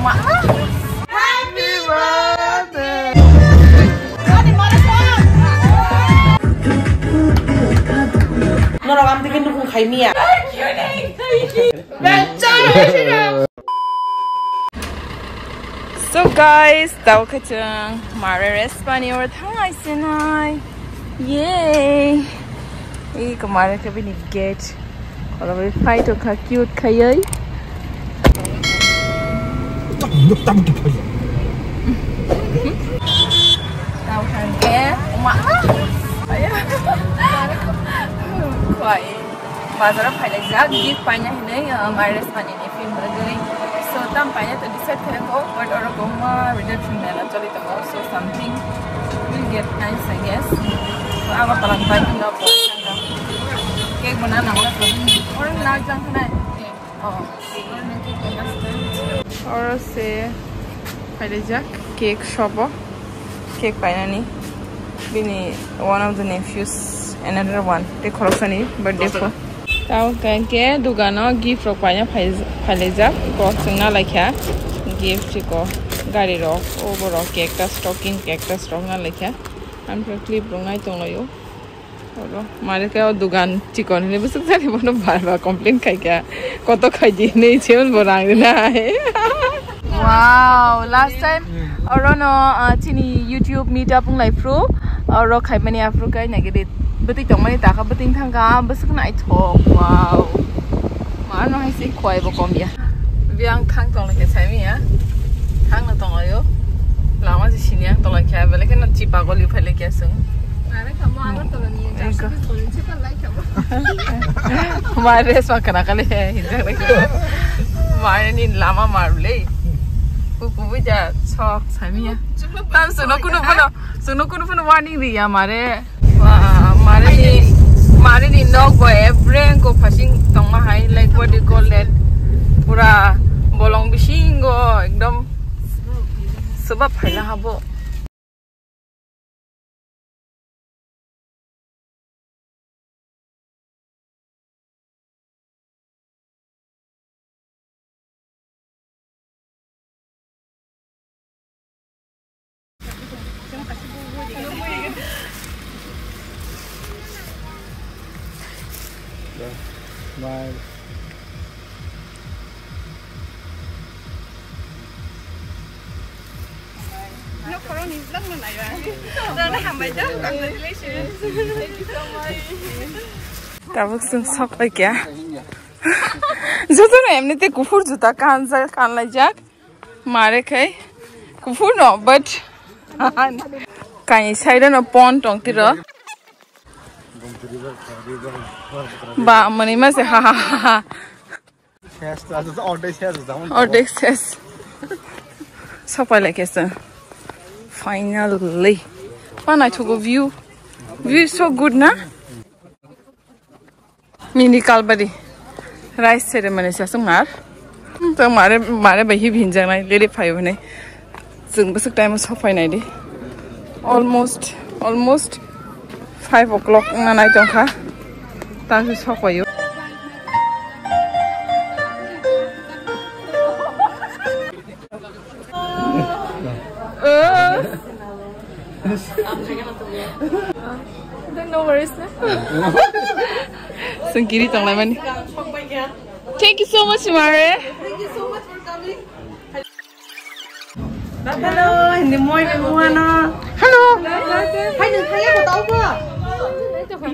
Happy birthday. Nó đâu ăn thì cái nước khai mía. So guys, tao cái chương Maare restaurant ở thang ai xin ai. Yay. Ý có Maare cái bên gate. Kalau boleh fight tu kah cute kaya. Tao hàng ké, mak. Ayah. Khowai. Bazar phải lấy giá gift phải nhá hình này Maare restaurant ini film lagi. So tam phải nhá tu decide kena ko, but orang ko redemption ni lah cari tengok. So something will get nice I guess. So awak kalau buy tu nak buat cake mana nak buat? Orang nak jangan kena. Oh, और से पहले जाक cake shop cake पाइना नहीं बिनी one of the nephews another one ते खरसनी birthday को ताऊ कहीं के दुकानों गिफ्ट रख पाइना पहले जाक को संगना लख्या गिफ्ट को गाड़ी रो ओवर केक का स्टॉकिंग केक का स्टॉक ना लख्या हम फिर क्लिप रुंगाई तो लो यो और मारे क्या दुकान चिकन ले बस सारी बनो बार-बार कंप्लेंट खाई क्या कोतो खाई जी नहीं चेवन बोरांग ना है wow last time orang no chini YouTube meetup ngai fru orang khai mani afru kai nagedit betik tong mani taka beting thangka besuk nai thok wow ma no hai si khoi bo kom ya biang thang tong le chai mi ya thang na tong ayo lama si siniang tong le kha bele ken chi pa goli phale kya sung mare khamo Agartala ni ja thorin chi pa like khamo mare swa kana kale hinjak le mare ni lama marule Pupu aja sok sami ya. Tam suno kuno puno warning di ya Maare. Wah Maare ni nok boy everything ko passing tong mahai like what do you call that? Pura bolong bising go ekdom sebab phaila habo. Bye. Nó có đi rất là này rồi. Rồi nó làm bài đó, congratulations. Thank you so much. Tao vẫn sốc lại kìa. Giờ tôi em nên cú phun chúng ta can lại jack. Maare khai cú phun nó but cái sai đó nó pon trong tí đó. Ba mani mas ha ha ha. Order says. So I like it. Finally, when I took a view is so good, na? Mini Kalbari rice ceremony sa sungar. So Maare bahi bhinjang nai lele phai bane. Jung basuk time so phai nai di. Almost 5 o'clock na nai tong kha. Ta su so khoyo. Don't know where is that? Sangkiri tong lai mani. Thank you so much, Maare. Thank you so much for coming. Hello, hindi mo na. Hello. Hai đừng khai ghép vào tao cơ.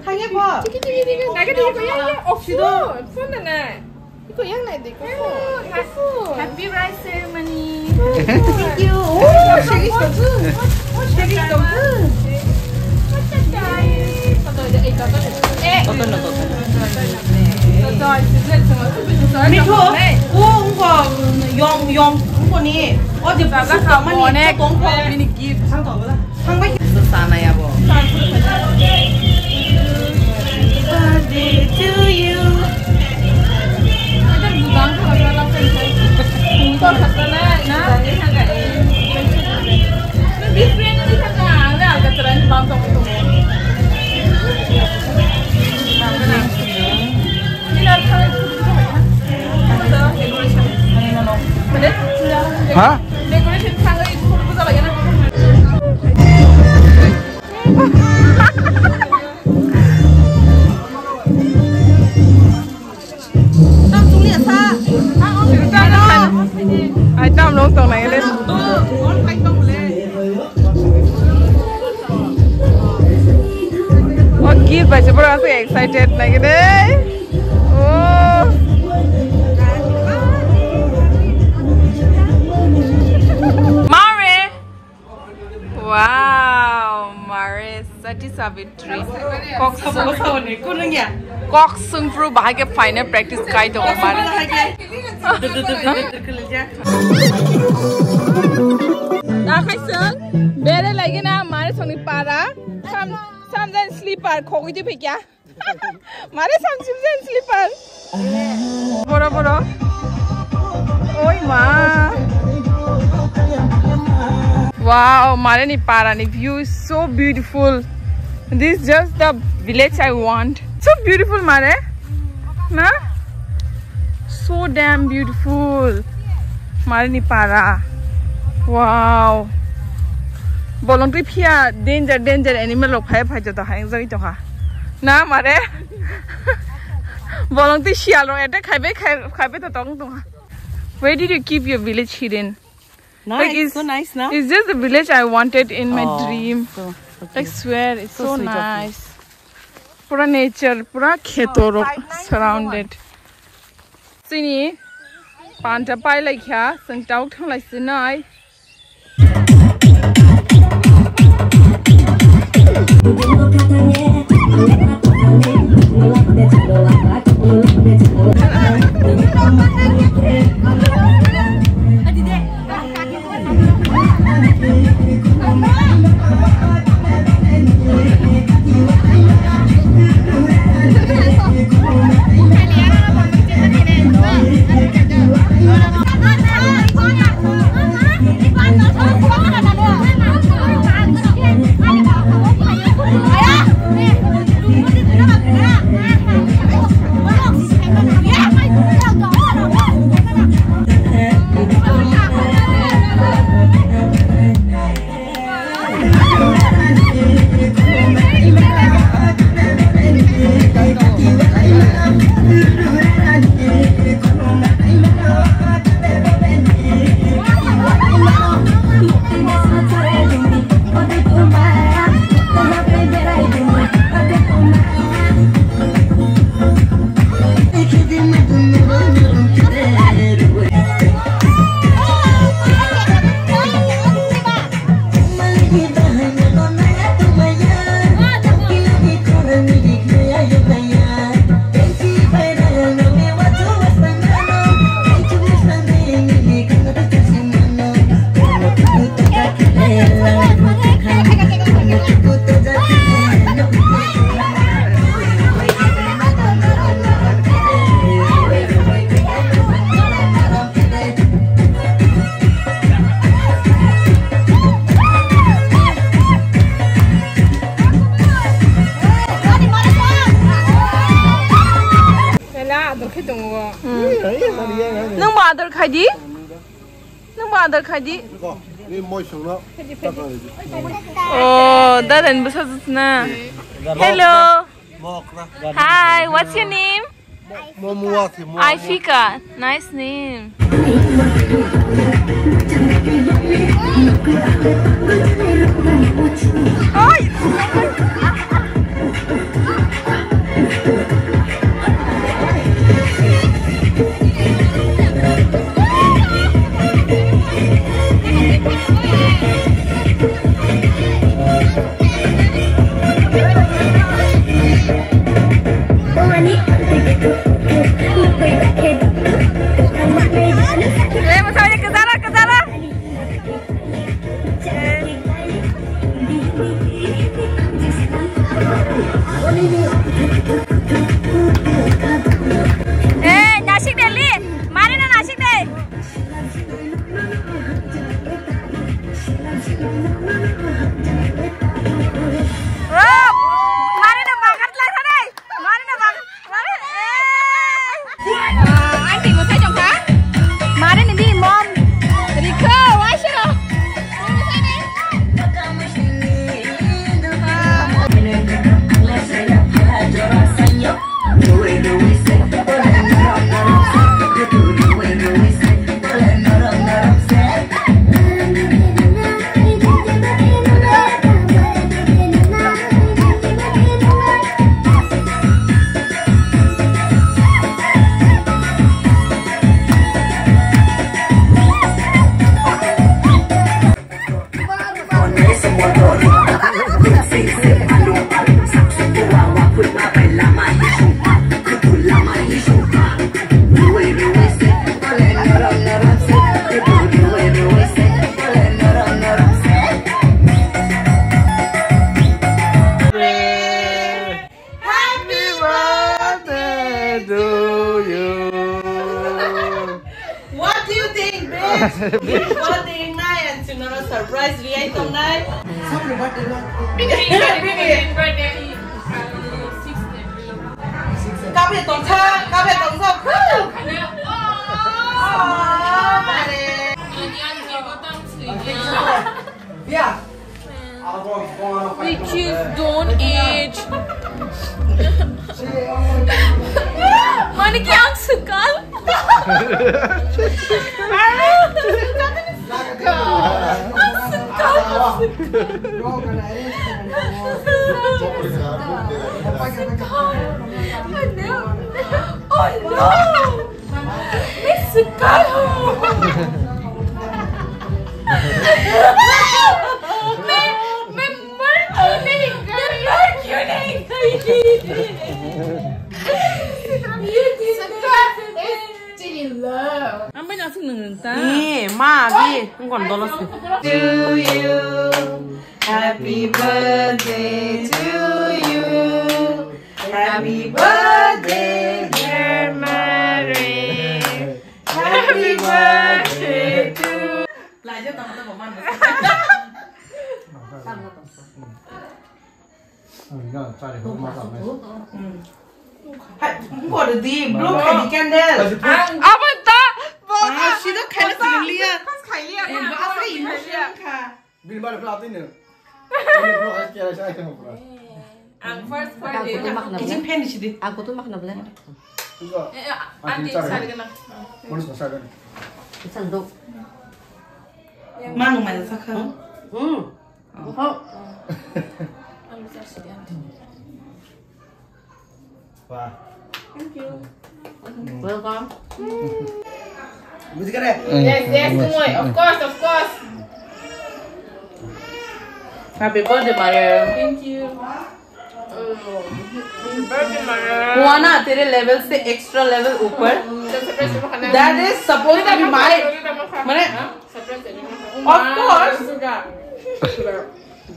Khai ghép vào. Này cái gì có nhang phun này nè. Cái nhang này thì có phun. Happy rice ceremony. Thank you. Shingli Jamatia. Nephew, không có yong không có nè. Ở chỗ bà các hàng mà nè cũng có mini gift. Sang tổ đó. Sang mấy. Sana ya bo. Birthday to you. Ada budang tu ada dalam sensei. Untuk katanya, nah, ini agak different ni sangat. Ni agak keren banget tu. Ini nak tahu tu apa ya? Ada decoration. Mana? Hah? Decoration sangat itu betul lagi na. Ai tam long tong này lên. Oh, give by super so excited like đây. Oh. Maare. Wow, Maare Sati Savitri. Kok sung through bahai ke final practice kai to Maare. Na khai sung bere lagi na Maare sung ni para. Some then sleeper khogi di pikya. Maare some then sleeper. Bora. Oi ma. Wow, Maare ni para ni view is so beautiful. This is just the village I want. So beautiful, Maare. Na? So damn beautiful. Maare ni para. Wow. Bolong tu pia danger animal lok phai jata hai jari to ha. Na Maare. Bolong tu sial lo eta khaibe to tong to ha. Where did you keep your village hidden? Nice, like so nice now. It's just the village I wanted in my dream. So, okay. I swear, it's so nice. Pura nature, pura khetoro surrounded. Sini, panta pai like here, sang tau thang like sinai. Nang badar khadi? Nang badar khadi? Oh, dadan busasna. Hello. Hi, what's your name? Ifika. Nice name. birthday night and tomorrow surprise lihat tong night. Happy birthday lah. Kabe tong cha. Yeah. We just don't age. Mana kya sekal? Oh no! Miss sekal. Apa nak senang tak? Ni, ma, bi, ngkon dolos. To you, happy birthday to you, happy birthday dear Maare, happy birthday to. Belajar teman-teman mana? Ngkon di blue candy candle. Apa tak? Ah, she tu kain siliah. Kaya Apa ini kah? Bil bar pelat ini. Ini pelat kira saya tengok pelat. Ang first birthday. Kitchen pen di sini. Aku tuh makan apa? Auntie cari kena. Polis besar kan? Sendok. Mana mana sakang? Oh. Wah. Thank you. Welcome. Musik ada? Yes, semua. Of course. Happy birthday, Maare. Thank you. Happy birthday, Maare. हुआ ना तेरे level से extra level ऊपर that is supposed to be my मैंने of course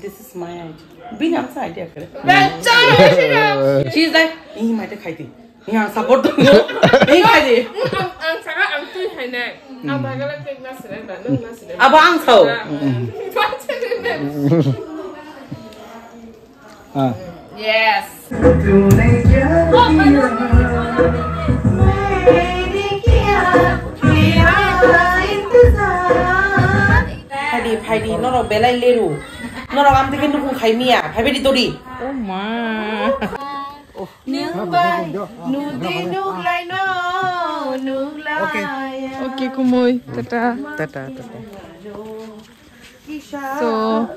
this is my idea बिना हमसे idea करे she's like नहीं मैं तो खाई थी यहाँ support तो नहीं खाई थी ang sangat ang tu hanya ang bagaimana kek nasi dan nasi अब आंग खाओ yes Padi, no belai leru. No am tekin dukung khai mia. Padi di tori. oh ma okay kumoy tata so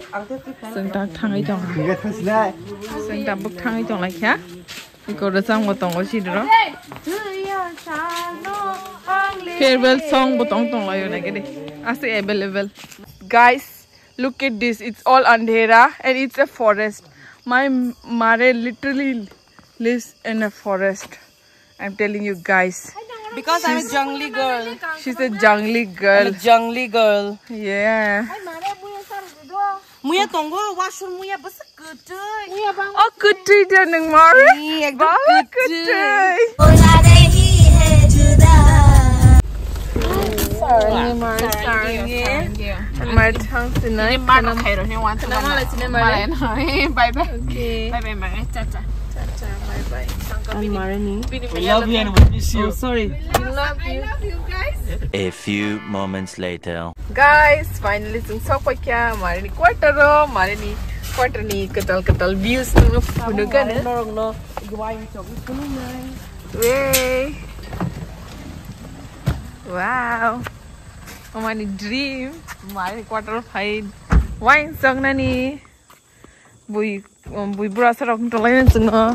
sengtak thangai jong Ingat mas lah. sengtak buk thangai jong lai kya iko da sang botong ko si dro farewell song botong tong lai na ke de ase available guys look at this it's all andhera and it's a forest my Maare literally lives in a forest I'm telling you guys because I'm a jungly girl. she's a jungly girl Jungly girl. yeah Muya tonggo washroom muya bas kutuy. oh good day nang Maare good day Sorry, Maare. And my tongue tonight. Bye bye. Okay. Bye bye, Maare. Cha-cha. Bye. I'm Maare. We love you and we miss you. Oh, sorry. I love you guys. A few moments later. Guys, finally sung so pa kya Maare ni quarter ni katal views ng punugan. No. Igwain chok kununay. Way. Wow. My dream. My quarter fight. Wine song na ni. Bui bura sarok tolay na